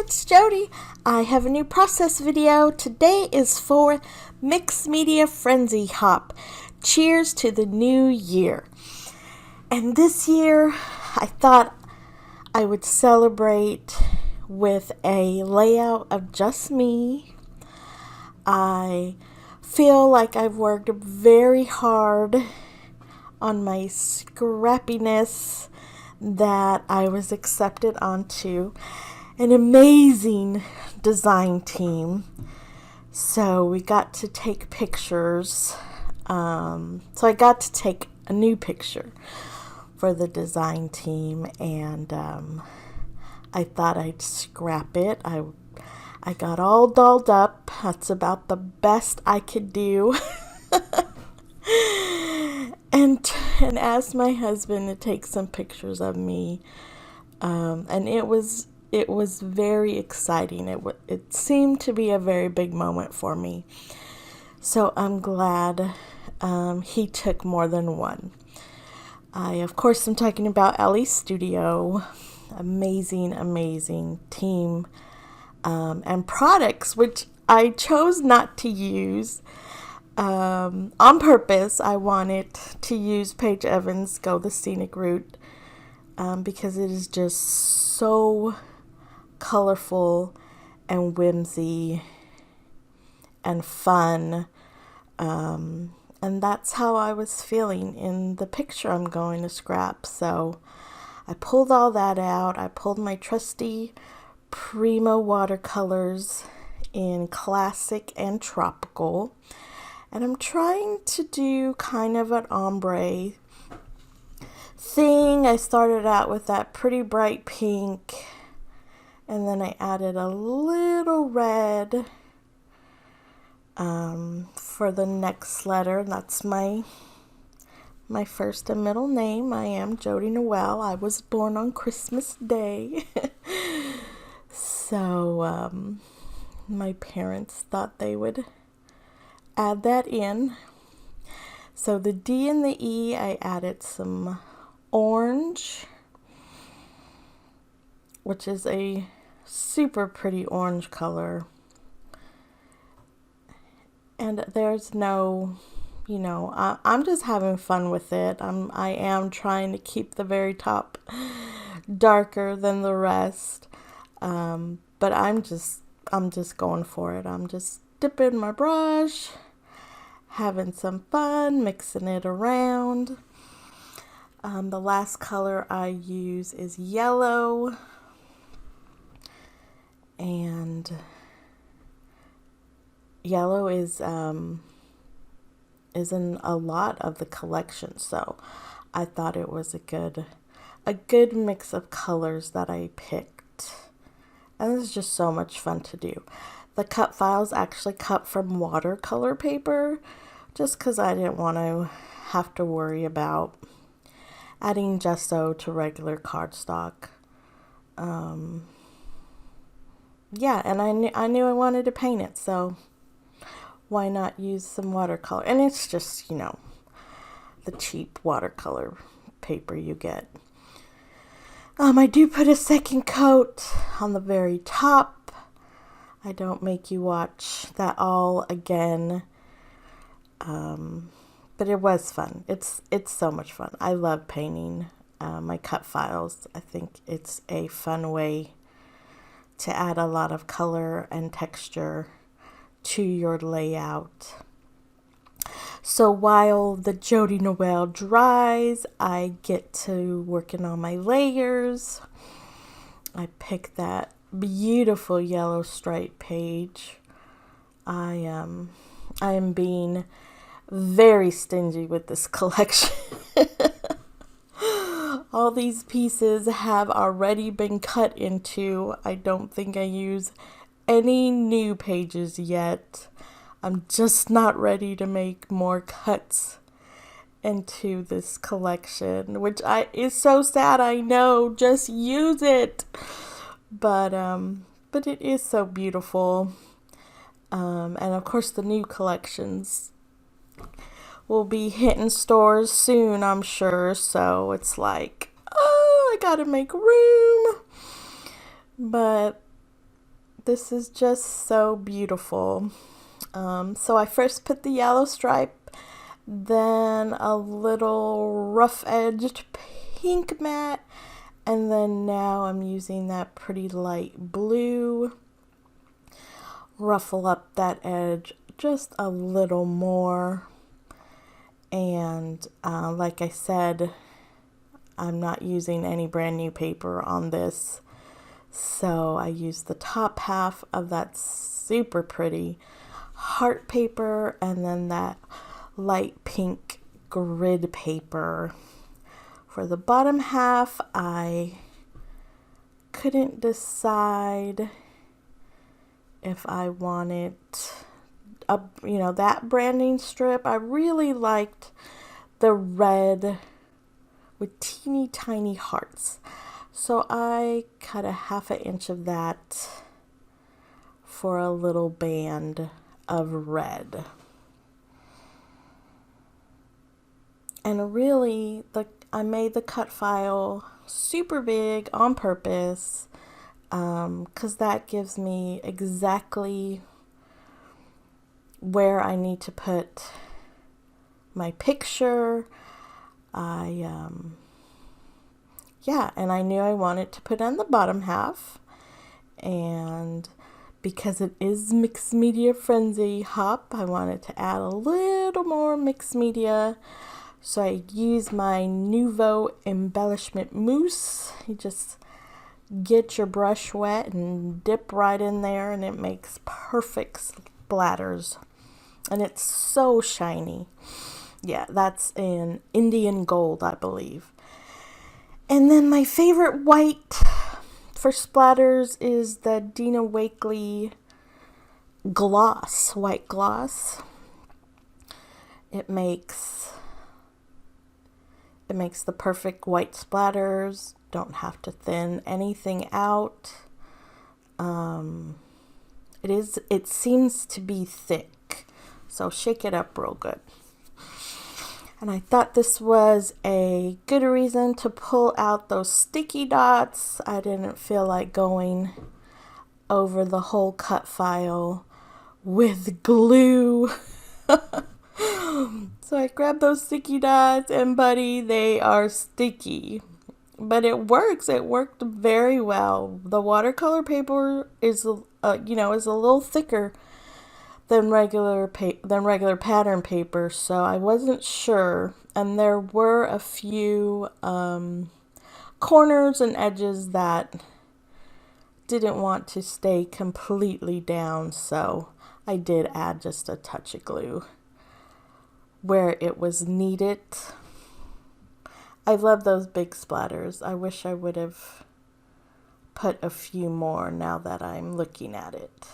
it's Jody. I have a new process video. Today is for Mixed Media Frenzy Hop. Cheers to the new year. And this year, I thought I would celebrate with a layout of just me. I feel like I've worked very hard on my scrappiness that I was accepted onto an amazing design team. So we got to take pictures. So I got to take a new picture for the design team, and I thought I'd scrap it. I got all dolled up. That's about the best I could do. and asked my husband to take some pictures of me, and it was very exciting. It seemed to be a very big moment for me, so I'm glad he took more than one. Of course, I'm talking about Ellie's Studio. Amazing team and products, which I chose not to use. On purpose. I wanted to use Paige Evans' Go the Scenic Route because it is just so colorful and whimsy and fun. And that's how I was feeling in the picture I'm going to scrap. So I pulled all that out. I pulled my trusty Prima watercolors in classic and tropical. And I'm trying to do kind of an ombre thing. I started out with that pretty bright pink, and then I added a little red for the next letter. That's my first and middle name. I am Jody Noel. I was born on Christmas Day. So my parents thought they would add that in. So the D and the E, I added some orange, which is a super pretty orange color. And there's no, I'm just having fun with it. I am trying to keep the very top darker than the rest. But I'm just going for it. I'm just dipping my brush, having some fun, mixing it around. The last color I use is yellow, and yellow is in a lot of the collection, so I thought it was a good mix of colors that I picked, and it's just so much fun to do. The cut files actually cut from watercolor paper, just because I didn't want to have to worry about adding gesso to regular cardstock. Yeah, and I knew I wanted to paint it, so why not use some watercolor? And it's just, the cheap watercolor paper you get. I do put a second coat on the very top. I don't make you watch that all again. But it was fun. It's so much fun. I love painting my cut files. I think it's a fun way to add a lot of color and texture to your layout. So while the Jody Noel dries, I get to working on my layers. I pick that beautiful yellow stripe page. I am being very stingy with this collection. All these pieces have already been cut into. I don't think I use any new pages yet. I'm just not ready to make more cuts into this collection, which is so sad. I know, just use it. But it is so beautiful. And of course the new collections will be hitting stores soon, I'm sure. So it's like, oh, I gotta make room. But This is just so beautiful. So I first put the yellow stripe, then a little rough-edged pink matte, and then now I'm using that pretty light blue. Ruffle up that edge just a little more. And like I said, I'm not using any brand new paper on this. So I used the top half of that super pretty heart paper and then that light pink grid paper. For the bottom half, I couldn't decide if I wanted that branding strip. I really liked the red with teeny tiny hearts. So I cut a 1/2 inch of that for a little band of red. And really, I made the cut file super big on purpose because that gives me exactly where I need to put my picture. And I knew I wanted to put on the bottom half, and because it is Mixed Media Frenzy Hop, I wanted to add a little more mixed media. So I used my Nouveau embellishment mousse. You just get your brush wet and dip right in there, and it makes perfect splatters. And it's so shiny. Yeah, that's in Indian gold, I believe. And then my favorite white for splatters is the Dina Wakley gloss, white gloss. It makes the perfect white splatters. Don't have to thin anything out. It seems to be thick, so shake it up real good. And I thought this was a good reason to pull out those sticky dots. I didn't feel like going over the whole cut file with glue. So I grabbed those sticky dots, and buddy, they are sticky. But it works. It worked very well. The watercolor paper is a little thicker than regular pattern paper, so I wasn't sure. And there were a few corners and edges that didn't want to stay completely down, so I did add just a touch of glue where it was needed. I love those big splatters. I wish I would have put a few more now that I'm looking at it.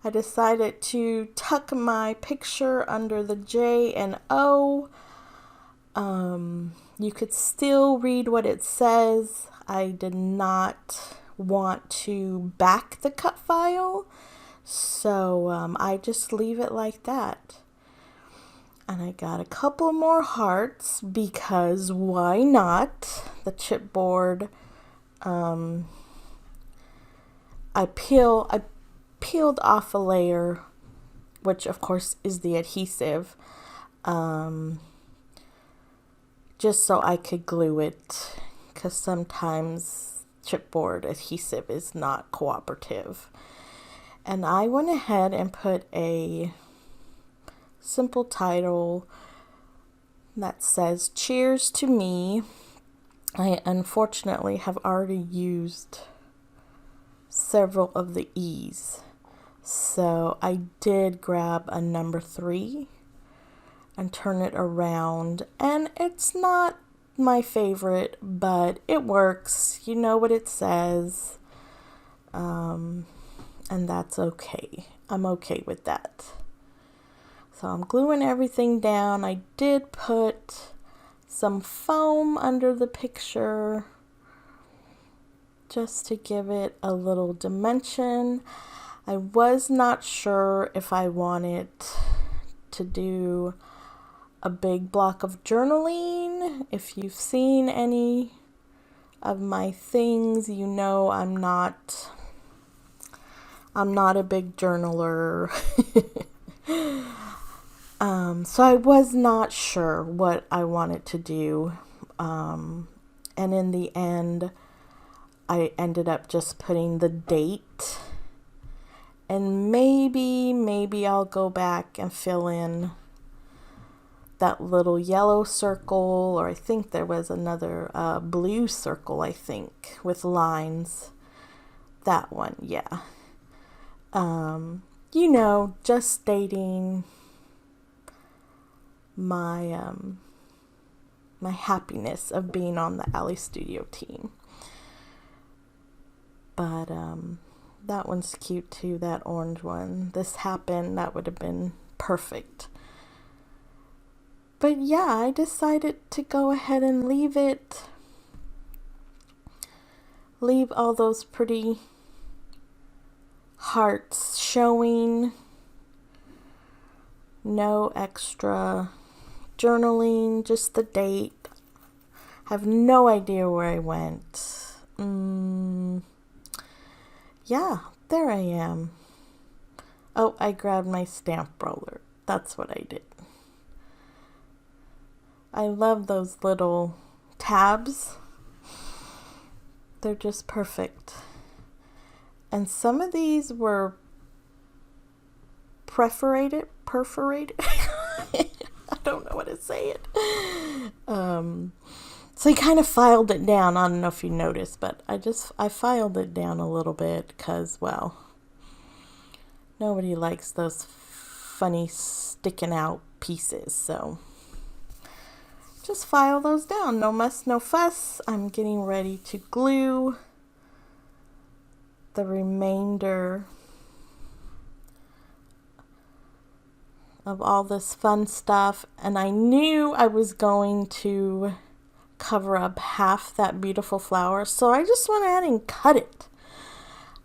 I decided to tuck my picture under the J and O. You could still read what it says. I did not want to back the cut file, so I just leave it like that. And I got a couple more hearts because why not? The chipboard. I peeled off a layer, which of course is the adhesive, just so I could glue it, because sometimes chipboard adhesive is not cooperative. And I went ahead and put a simple title that says "Cheers to Me." I unfortunately have already used several of the E's, so I did grab a number 3 and turn it around, and it's not my favorite, but it works. You know what it says, and that's okay. I'm okay with that. So I'm gluing everything down. I did put some foam under the picture just to give it a little dimension. I was not sure if I wanted to do a big block of journaling. If you've seen any of my things, you know I'm not I'm not a big journaler. So I was not sure what I wanted to do. And in the end, I ended up just putting the date. And maybe I'll go back and fill in that little yellow circle, or I think there was another blue circle, I think, with lines. That one, yeah. Just stating my my happiness of being on the Alley Studio team. But that one's cute too, that orange one. This happened, that would have been perfect. But yeah, I decided to go ahead and leave all those pretty hearts showing. No extra journaling, just the date. Have no idea where I went. Yeah, there I am. Oh, I grabbed my stamp roller. That's what I did. I love those little tabs. They're just perfect. And some of these were perforated. I don't know what to say it. So I kind of filed it down. I don't know if you noticed, but I filed it down a little bit because, well, nobody likes those funny sticking out pieces. So just file those down. No muss, no fuss. I'm getting ready to glue the remainder of all this fun stuff. And I knew I was going to cover up half that beautiful flower, so I just went ahead and cut it.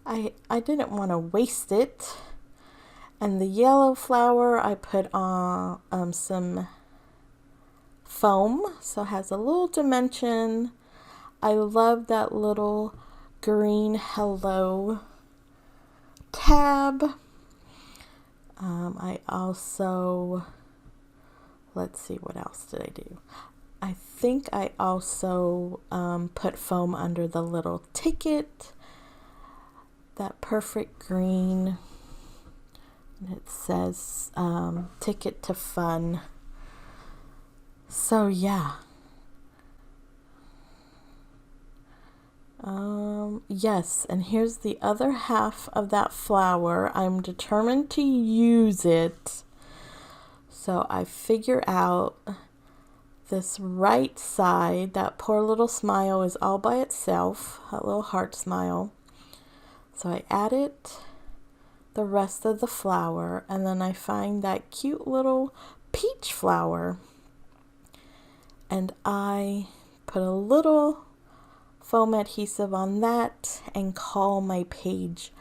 I didn't want to waste it. And the yellow flower I put on some foam, so it has a little dimension. I love that little green hello tab. I also, let's see, what else did I do? I think I also put foam under the little ticket, that perfect green. And it says ticket to fun. So yeah. Yes, and here's the other half of that flower. I'm determined to use it. So I figure out this right side, that poor little smile is all by itself, that little heart smile. So I added the rest of the flower, and then I find that cute little peach flower, and I put a little foam adhesive on that and call my page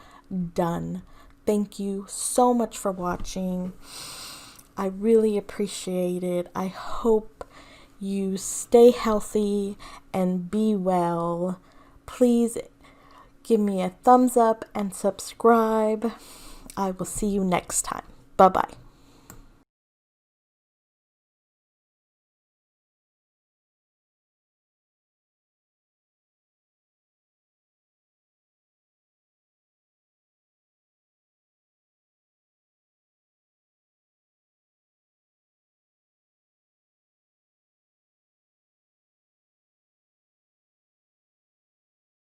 done. Thank you so much for watching. I really appreciate it. I hope you stay healthy and be well. Please give me a thumbs up and subscribe. I will see you next time. Bye-bye.